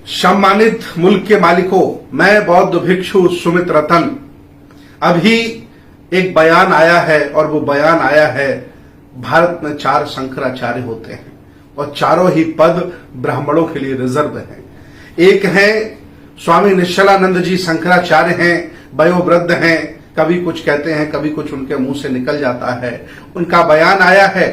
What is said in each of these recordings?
सम्मानित मुल्क के मालिकों, मैं बौद्ध भिक्षु सुमित रतन। अभी एक बयान आया है और वो बयान आया है, भारत में 4 शंकराचार्य होते हैं और चारों ही पद ब्राह्मणों के लिए रिजर्व हैं। एक है स्वामी निश्चलानंद जी शंकराचार्य हैं, वयोवृद्ध हैं, कभी कुछ कहते हैं, कभी कुछ उनके मुंह से निकल जाता है। उनका बयान आया है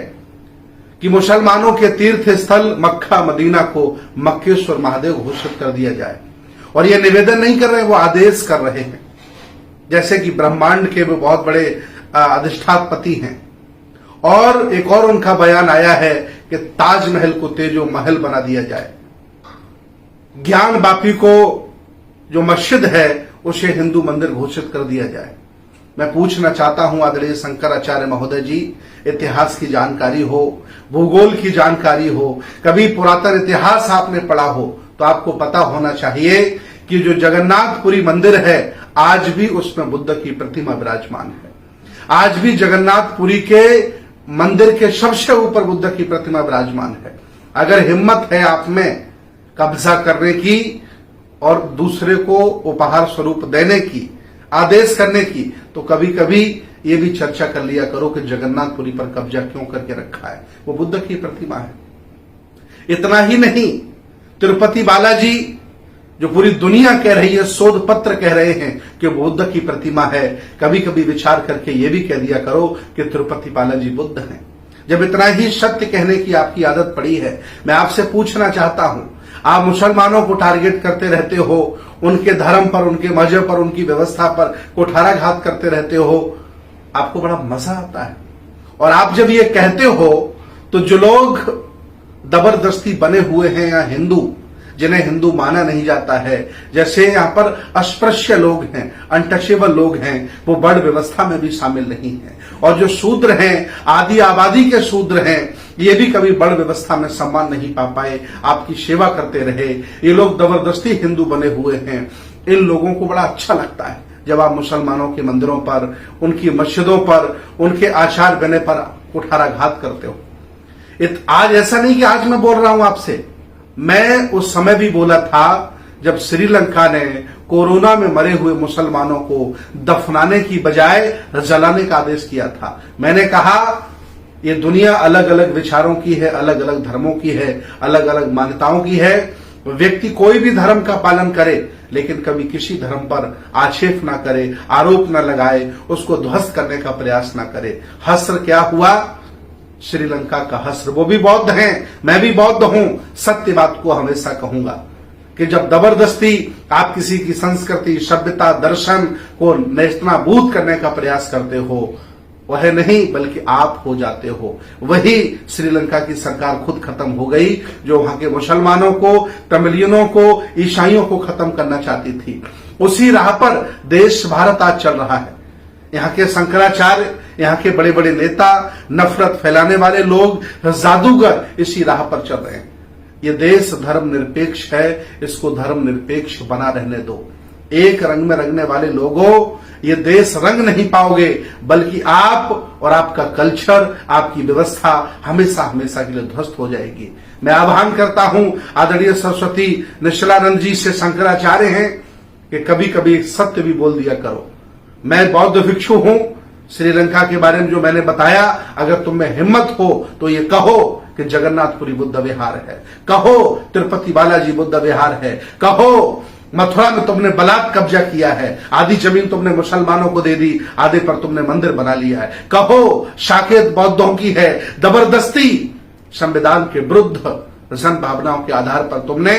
कि मुसलमानों के तीर्थ स्थल मक्का मदीना को मक्केश्वर महादेव घोषित कर दिया जाए। और ये निवेदन नहीं कर रहे, वो आदेश कर रहे हैं, जैसे कि ब्रह्मांड के वो बहुत बड़े अधिष्ठापति हैं। और एक और उनका बयान आया है कि ताजमहल को तेजो महल बना दिया जाए। ज्ञान बापी को जो मस्जिद है उसे हिंदू मंदिर घोषित कर दिया जाए। मैं पूछना चाहता हूं आदरणीय शंकराचार्य महोदय जी, इतिहास की जानकारी हो, भूगोल की जानकारी हो, कभी पुरातन इतिहास आपने पढ़ा हो तो आपको पता होना चाहिए कि जो जगन्नाथपुरी मंदिर है आज भी उसमें बुद्ध की प्रतिमा विराजमान है। आज भी जगन्नाथपुरी के मंदिर के सबसे ऊपर बुद्ध की प्रतिमा विराजमान है। अगर हिम्मत है आप में कब्जा करने की और दूसरे को उपहार स्वरूप देने की, आदेश करने की, तो कभी कभी ये भी चर्चा कर लिया करो कि जगन्नाथपुरी पर कब्जा क्यों करके रखा है। वो बुद्ध की प्रतिमा है। इतना ही नहीं, तिरुपति बालाजी जो पूरी दुनिया कह रही है, शोध पत्र कह रहे हैं कि बुद्ध की प्रतिमा है, कभी कभी विचार करके ये भी कह दिया करो कि तिरुपति बालाजी बुद्ध हैं। जब इतना ही सत्य कहने की आपकी आदत पड़ी है, मैं आपसे पूछना चाहता हूं, आप मुसलमानों को टारगेट करते रहते हो, उनके धर्म पर, उनके मजहब पर, उनकी व्यवस्था पर कुठाराघात करते रहते हो, आपको बड़ा मजा आता है। और आप जब ये कहते हो तो जो लोग जबरदस्ती बने हुए हैं या हिंदू, जिन्हें हिंदू माना नहीं जाता है, जैसे यहां पर अस्पृश्य लोग हैं, अनटचेबल लोग हैं, वो बड़ व्यवस्था में भी शामिल नहीं है। और जो शूद्र हैं, आदि आबादी के शूद्र हैं, ये भी कभी बड़ व्यवस्था में सम्मान नहीं पा पाए, आपकी सेवा करते रहे। ये लोग जबरदस्ती हिंदू बने हुए हैं। इन लोगों को बड़ा अच्छा लगता है जब आप मुसलमानों के मंदिरों पर, उनकी मस्जिदों पर, उनके आचार बने पर कुठाराघात करते हो। आज ऐसा नहीं कि आज मैं बोल रहा हूं आपसे, मैं उस समय भी बोला था जब श्रीलंका ने कोरोना में मरे हुए मुसलमानों को दफनाने की बजाय जलाने का आदेश किया था। मैंने कहा ये दुनिया अलग अलग विचारों की है, अलग अलग धर्मों की है, अलग अलग मान्यताओं की है। व्यक्ति कोई भी धर्म का पालन करे, लेकिन कभी किसी धर्म पर आक्षेप ना करे, आरोप ना लगाए, उसको ध्वस्त करने का प्रयास ना करे। हस्र क्या हुआ? श्रीलंका का हस्र। वो भी बौद्ध हैं, मैं भी बौद्ध हूं। सत्य बात को हमेशा कहूंगा कि जब जबरदस्ती आप किसी की संस्कृति, सभ्यता, दर्शन को नेस्तनाबूद करने का प्रयास करते हो, वह नहीं बल्कि आप हो जाते हो। वही श्रीलंका की सरकार खुद खत्म हो गई, जो वहां के मुसलमानों को, तमिलियनों को, ईसाइयों को खत्म करना चाहती थी। उसी राह पर देश भारत आज चल रहा है। यहाँ के शंकराचार्य, यहाँ के बड़े बड़े नेता, नफरत फैलाने वाले लोग, जादूगर इसी राह पर चल रहे हैं। ये देश धर्म निरपेक्ष है, इसको धर्म निरपेक्ष बना रहने दो। एक रंग में रंगने वाले लोगों, ये देश रंग नहीं पाओगे, बल्कि आप और आपका कल्चर, आपकी व्यवस्था हमेशा हमेशा के लिए ध्वस्त हो जाएगी। मैं आह्वान करता हूं आदरणीय सरस्वती निश्चलानंद जी से, शंकराचार्य हैं, कि कभी कभी सत्य भी बोल दिया करो। मैं बौद्ध भिक्षु हूं। श्रीलंका के बारे में जो मैंने बताया, अगर तुम में हिम्मत हो तो ये कहो कि जगन्नाथपुरी बुद्ध विहार है, कहो तिरुपति बालाजी बुद्ध विहार है, कहो मथुरा में तुमने बलात् कब्जा किया है, आधी जमीन तुमने मुसलमानों को दे दी, आधे पर तुमने मंदिर बना लिया है, कहो साकेत बौद्धों की है, जबरदस्ती संविधान के विरुद्ध जन भावनाओं के आधार पर तुमने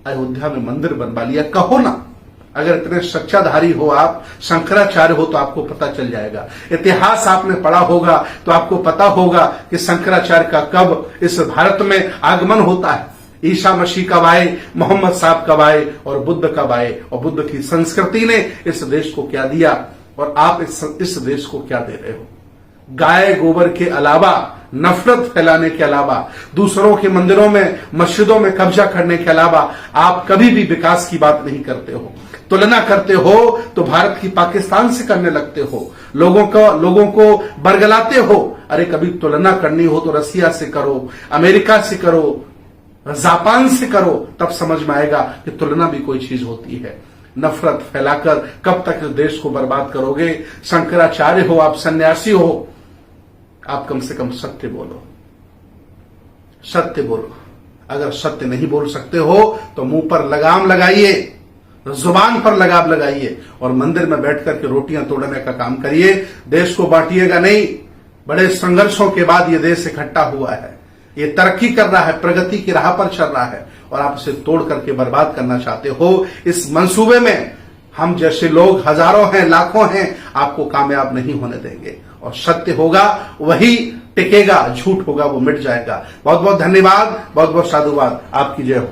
अयोध्या में मंदिर बनवा लिया। कहो ना, अगर इतने सच्चाधारी हो आप, शंकराचार्य हो, तो आपको पता चल जाएगा। इतिहास आपने पढ़ा होगा तो आपको पता होगा कि शंकराचार्य का कब इस भारत में आगमन होता है। ईसा मसीह कब आए, मोहम्मद साहब कब आए और बुद्ध कब आए, और बुद्ध की संस्कृति ने इस देश को क्या दिया और आप इस देश को क्या दे रहे हो। गाय गोबर के अलावा, नफरत फैलाने के अलावा, दूसरों के मंदिरों में, मस्जिदों में कब्जा करने के अलावा आप कभी भी विकास की बात नहीं करते हो। तुलना करते हो तो भारत की पाकिस्तान से करने लगते हो, लोगों को बरगलाते हो। अरे कभी तुलना करनी हो तो रसिया से करो, अमेरिका से करो, जापान से करो, तब समझ में आएगा कि तुलना भी कोई चीज होती है। नफरत फैलाकर कब तक इस देश को बर्बाद करोगे? शंकराचार्य हो, आप सन्यासी हो, आप कम से कम सत्य बोलो, सत्य बोलो। अगर सत्य नहीं बोल सकते हो तो मुंह पर लगाम लगाइए, जुबान पर लगाम लगाइए और मंदिर में बैठ करके रोटियां तोड़ने का काम करिए। देश को बांटिएगा नहीं। बड़े संघर्षों के बाद ये देश इकट्ठा हुआ है, ये तरक्की कर रहा है, प्रगति की राह पर चल रहा है और आप इसे तोड़ करके बर्बाद करना चाहते हो। इस मंसूबे में हम जैसे लोग हजारों हैं, लाखों हैं, आपको कामयाब नहीं होने देंगे। और सत्य होगा वही टिकेगा, झूठ होगा वो मिट जाएगा। बहुत बहुत धन्यवाद, बहुत बहुत साधुवाद। आपकी जय हो।